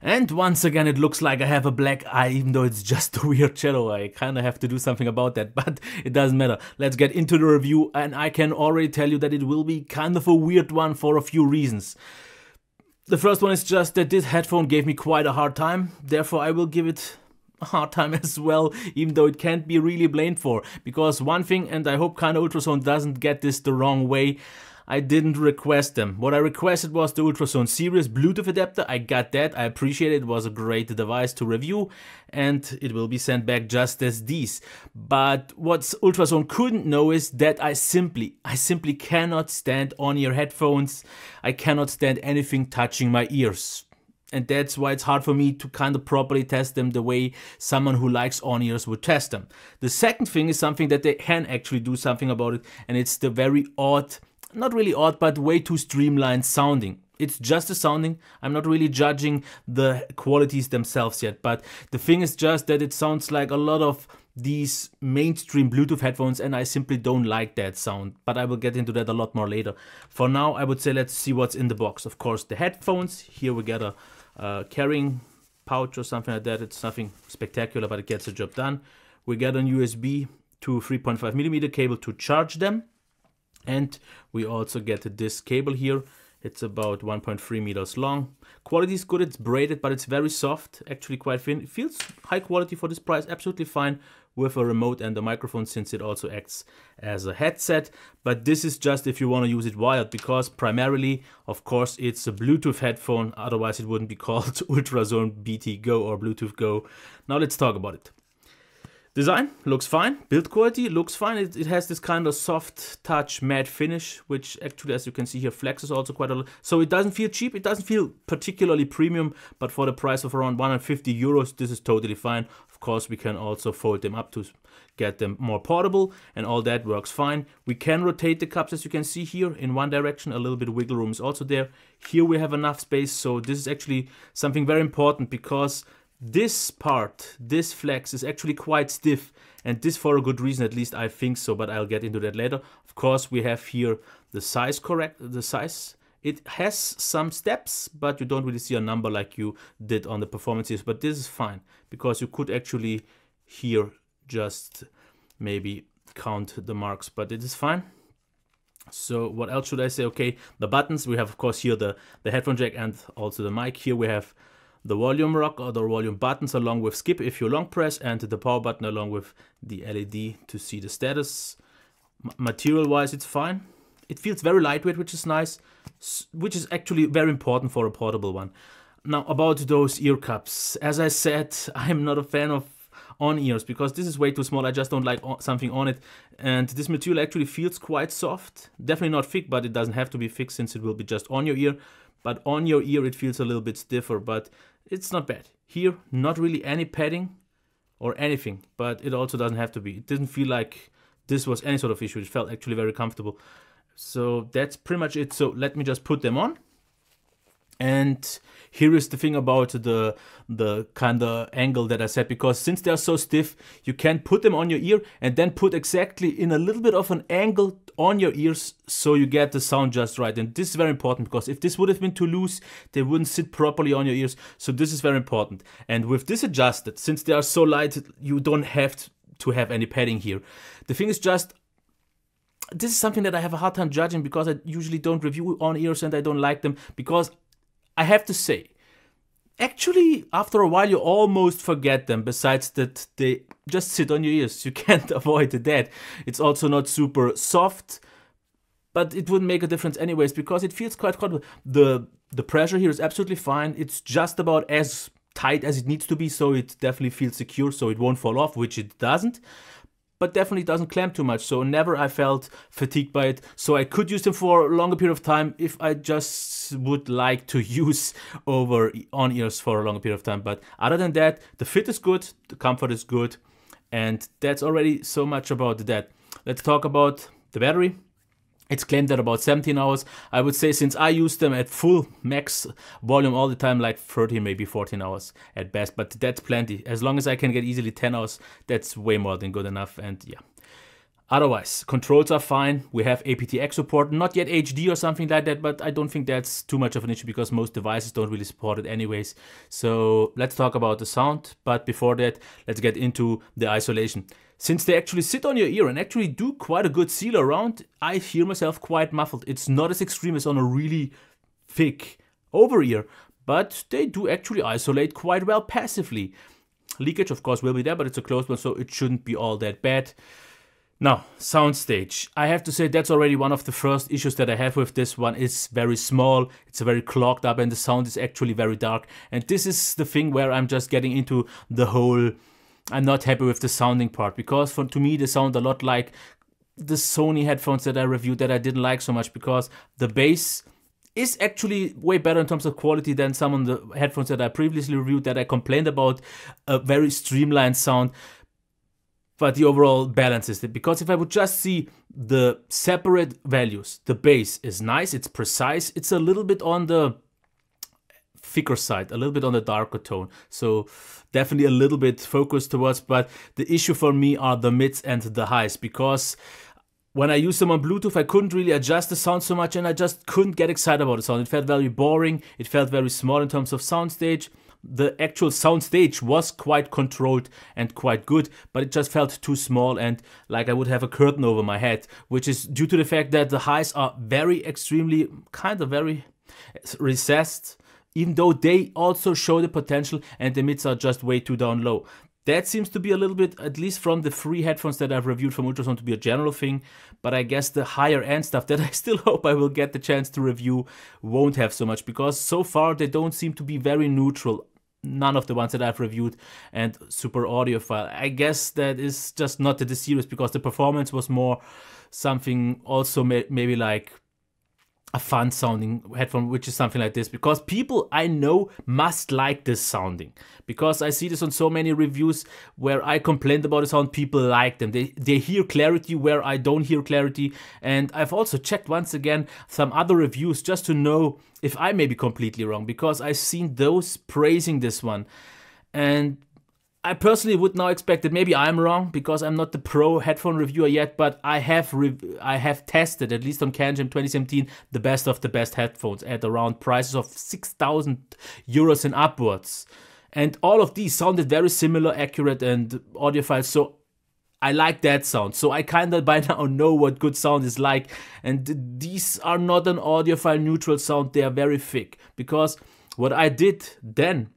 And once again, it looks like I have a black eye, even though it's just a weird shadow. I kind of have to do something about that, but it doesn't matter. Let's get into the review, and I can already tell you that it will be kind of a weird one for a few reasons. The first one is just that this headphone gave me quite a hard time, therefore I will give it a hard time as well, even though it can't be really blamed for. Because one thing, and I hope kind of Ultrasone doesn't get this the wrong way, I didn't request them. What I requested was the Ultrasone Series Bluetooth adapter. I got that. I appreciate it. It was a great device to review, and it will be sent back just as these. But what Ultrasone couldn't know is that I simply cannot stand on-ear headphones. I cannot stand anything touching my ears. And that's why it's hard for me to kind of properly test them the way someone who likes on-ears would test them. The second thing is something that they can actually do something about it, and it's the very odd, not really odd, but way too streamlined sounding. It's just the sounding. I'm not really judging the qualities themselves yet, but the thing is just that it sounds like a lot of these mainstream Bluetooth headphones, and I simply don't like that sound, but I will get into that a lot more later. For now, I would say let's see what's in the box. Of course, the headphones. Here we get a carrying pouch or something like that. It's nothing spectacular, but it gets the job done. We get an USB to 3.5mm cable to charge them. And we also get this cable here. It's about 1.3 meters long. Quality is good, it's braided, but it's very soft, actually quite thin. It feels high quality for this price, absolutely fine with a remote and a microphone, since it also acts as a headset. But this is just if you want to use it wired, because primarily, of course, it's a Bluetooth headphone. Otherwise it wouldn't be called Ultrasone BT Go or Bluetooth Go. Now let's talk about it. Design looks fine, build quality looks fine. It has this kind of soft touch matte finish, which actually, as you can see here, flexes also quite a lot. So it doesn't feel cheap, it doesn't feel particularly premium, but for the price of around 150 euros, this is totally fine. Of course, we can also fold them up to get them more portable, and all that works fine. We can rotate the cups, as you can see here, in one direction. A little bit of wiggle room is also there. Here we have enough space, so this is actually something very important, because this part, this flex, is actually quite stiff, and this for a good reason, at least I think so, but I'll get into that later. Of course, we have here the size size. It has some steps, but you don't really see a number like you did on the performances, but this is fine, because you could actually here just maybe count the marks, but it is fine. So what else should I say? Okay, the buttons, we have of course here the headphone jack and also the mic. Here we have the volume rock or the volume buttons along with skip if you long press, and the power button along with the LED to see the status. Material wise, it's fine. It feels very lightweight, which is nice, which is actually very important for a portable one. Now about those ear cups, as I said, I'm not a fan of on-ears because this is way too small. I just don't like something on it, and this material actually feels quite soft. Definitely not thick, but it doesn't have to be thick since it will be just on your ear. But on your ear it feels a little bit stiffer, but it's not bad. Here, not really any padding or anything, but it also doesn't have to be. It didn't feel like this was any sort of issue. It felt actually very comfortable. So that's pretty much it. So let me just put them on. And here is the thing about the kind of angle that I said, because since they're so stiff, you can put them on your ear and then put exactly in a little bit of an angle on your ears so you get the sound just right. And this is very important, because if this would have been too loose, they wouldn't sit properly on your ears. So this is very important. And with this adjusted, since they are so light, you don't have to have any padding here. The thing is just, this is something that I have a hard time judging, because I usually don't review on ears and I don't like them, because I have to say, actually, after a while, you almost forget them, besides that they just sit on your ears. You can't avoid that. It's also not super soft, but it wouldn't make a difference anyways, because it feels quite comfortable. The pressure here is absolutely fine. It's just about as tight as it needs to be, so it definitely feels secure, so it won't fall off, which it doesn't. But definitely doesn't clamp too much, so never I felt fatigued by it. So I could use them for a longer period of time if I just would like to use over on-ears for a longer period of time. But other than that, the fit is good, the comfort is good, and that's already so much about that. Let's talk about the battery. It's claimed that about 17 hours. I would say, since I use them at full max volume all the time, like 13, maybe 14 hours at best. But that's plenty. As long as I can get easily 10 hours, that's way more than good enough. And yeah. Otherwise, controls are fine. We have aptX support, not yet HD or something like that, but I don't think that's too much of an issue because most devices don't really support it anyways. So let's talk about the sound, but before that, let's get into the isolation. Since they actually sit on your ear and actually do quite a good seal around, I hear myself quite muffled. It's not as extreme as on a really thick over-ear, but they do actually isolate quite well passively. Leakage, of course, will be there, but it's a closed one, so it shouldn't be all that bad. Now, soundstage. I have to say that's already one of the first issues that I have with this one. It's very small, it's very clogged up, and the sound is actually very dark. And this is the thing where I'm just getting into the whole, I'm not happy with the sounding part, because to me they sound a lot like the Sony headphones that I reviewed that I didn't like so much, because the bass is actually way better in terms of quality than some of the headphones that I previously reviewed that I complained about, a very streamlined sound. But the overall balance is it, because if I would just see the separate values, the bass is nice, it's precise, it's a little bit on the thicker side, a little bit on the darker tone, so definitely a little bit focused towards, but the issue for me are the mids and the highs, because when I used them on Bluetooth, I couldn't really adjust the sound so much and I just couldn't get excited about the sound. It felt very boring, it felt very small in terms of soundstage. The actual sound stage was quite controlled and quite good, but it just felt too small and like I would have a curtain over my head, which is due to the fact that the highs are very extremely, very recessed, even though they also show the potential, and the mids are just way too down low. That seems to be a little bit, at least from the free headphones that I've reviewed from Ultrasone, to be a general thing, but I guess the higher end stuff that I still hope I will get the chance to review won't have so much, because so far they don't seem to be very neutral. None of the ones that I've reviewed, and super audiophile. I guess that is just not the series, because the performance was more something also maybe like a fun sounding headphone, which is something like this, because people I know must like this sounding, because I see this on so many reviews where I complained about the sound, people like them. They hear clarity where I don't hear clarity, and I've also checked once again some other reviews just to know if I may be completely wrong, because I've seen those praising this one, and I personally would now expect that maybe I'm wrong, because I'm not the pro headphone reviewer yet, but I have tested, at least on CanGem 2017, the best of the best headphones at around prices of 6,000 euros and upwards. And all of these sounded very similar, accurate and audiophile, so I like that sound. So I kind of by now know what good sound is like, and these are not an audiophile neutral sound, they are very thick. Because what I did then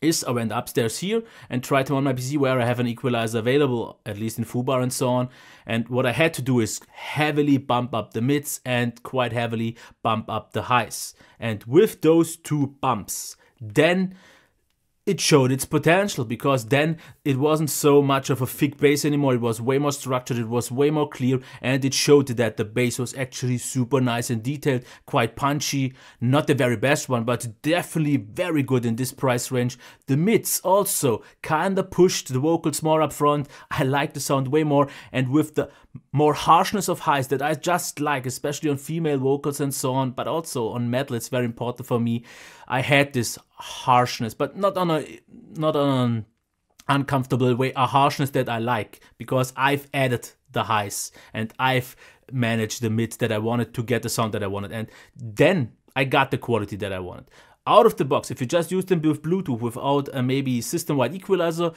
is I went upstairs here and tried them on my PC where I have an equalizer available, at least in foobar and so on. And what I had to do is heavily bump up the mids and quite heavily bump up the highs. And with those two bumps, then it showed its potential, because then it wasn't so much of a thick bass anymore, it was way more structured, it was way more clear, and it showed that the bass was actually super nice and detailed, quite punchy, not the very best one, but definitely very good in this price range. The mids also kinda pushed the vocals more up front, I like the sound way more, and with the more harshness of highs that I just like, especially on female vocals and so on, but also on metal, it's very important for me. I had this harshness, but not on an uncomfortable way, a harshness that I like, because I've added the highs and I've managed the mids that I wanted to get the sound that I wanted, and then I got the quality that I wanted. Out of the box, if you just use them with Bluetooth without a maybe system-wide equalizer,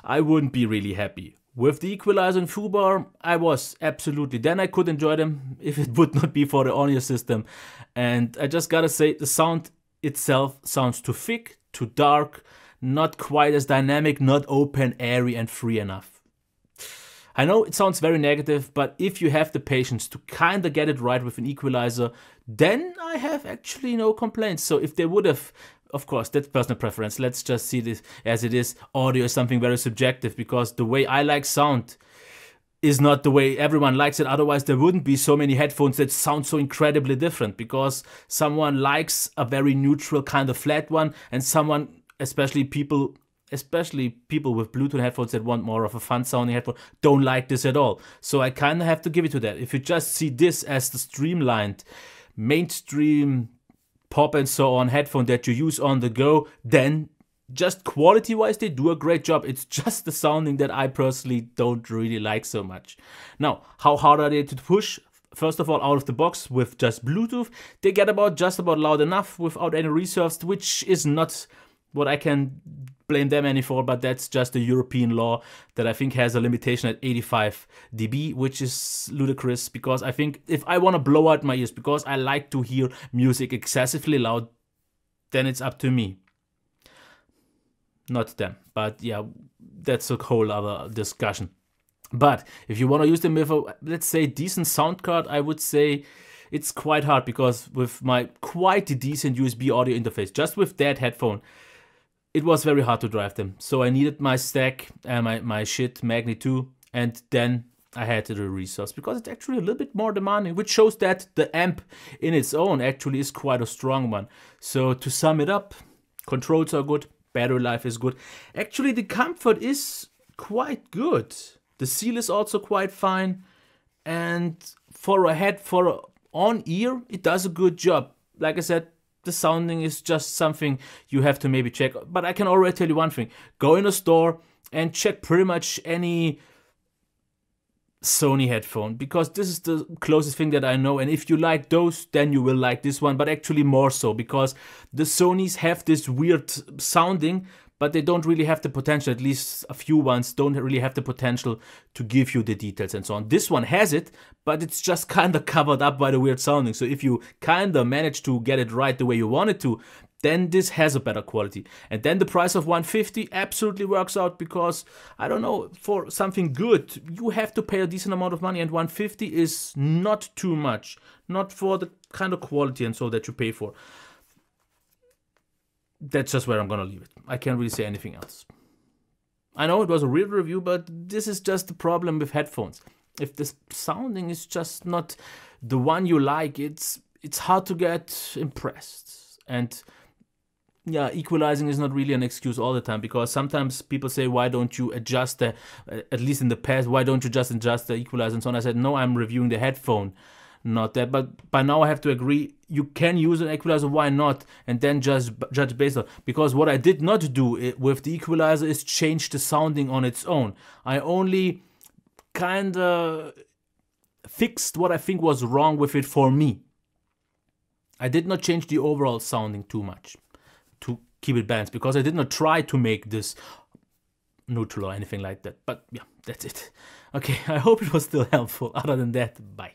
I wouldn't be really happy. With the equalizer and foobar, I was, absolutely. Then I could enjoy them if it would not be for the audio system. And I just gotta say, the sound itself sounds too thick, too dark, not quite as dynamic, not open, airy and free enough. I know it sounds very negative, but if you have the patience to kinda get it right with an equalizer, then I have actually no complaints. So if they would have, of course, that's personal preference. Let's just see this as it is. Audio is something very subjective, because the way I like sound is not the way everyone likes it. Otherwise, there wouldn't be so many headphones that sound so incredibly different, because someone likes a very neutral kind of flat one, and someone, especially people with Bluetooth headphones that want more of a fun sounding headphone, don't like this at all. So I kind of have to give it to that. If you just see this as the streamlined, mainstream pop and so on headphone that you use on the go, then just quality-wise, they do a great job. It's just the sounding that I personally don't really like so much. Now, how hard are they to push? First of all, out of the box with just Bluetooth, they get just about loud enough without any reverbs, which is not what I can blame them any for, but that's just a European law that I think has a limitation at 85 dB, which is ludicrous, because I think if I want to blow out my ears because I like to hear music excessively loud, then it's up to me, not them. But yeah, that's a whole other discussion. But if you want to use them with a, let's say, decent sound card, I would say it's quite hard, because with my quite decent USB audio interface, just with that headphone, it was very hard to drive them. So I needed my stack and my shit Magni 2, and then I had the resource, because it's actually a little bit more demanding, which shows that the amp in its own actually is quite a strong one. So to sum it up, controls are good, battery life is good. Actually, the comfort is quite good. The seal is also quite fine, and for a on-ear, it does a good job. Like I said, the sounding is just something you have to maybe check. But I can already tell you one thing. Go in a store and check pretty much any Sony headphone, because this is the closest thing that I know. And if you like those, then you will like this one, but actually more so, because the Sonys have this weird sounding, but they don't really have the potential. At least a few ones don't really have the potential to give you the details and so on. This one has it, but it's just kind of covered up by the weird sounding. So if you kind of manage to get it right the way you want it to, then this has a better quality. And then the price of 150 absolutely works out, because, I don't know, for something good, you have to pay a decent amount of money, and 150 is not too much. Not for the kind of quality and so that you pay for. That's just where I'm gonna leave it. I can't really say anything else. I know it was a real review, but this is just the problem with headphones. If the sounding is just not the one you like, it's hard to get impressed. And yeah, equalizing is not really an excuse all the time, because sometimes people say, why don't you adjust the, at least in the past, why don't you just adjust the equalizer and so on. I said, no, I'm reviewing the headphone, not that. But by now I have to agree, you can use an equalizer, why not? And then just judge based on, because what I did not do with the equalizer is change the sounding on its own. I only kind of fixed what I think was wrong with it for me. I did not change the overall sounding too much to keep it balanced, because I did not try to make this neutral or anything like that. But yeah, that's it. Okay, I hope it was still helpful. Other than that, bye.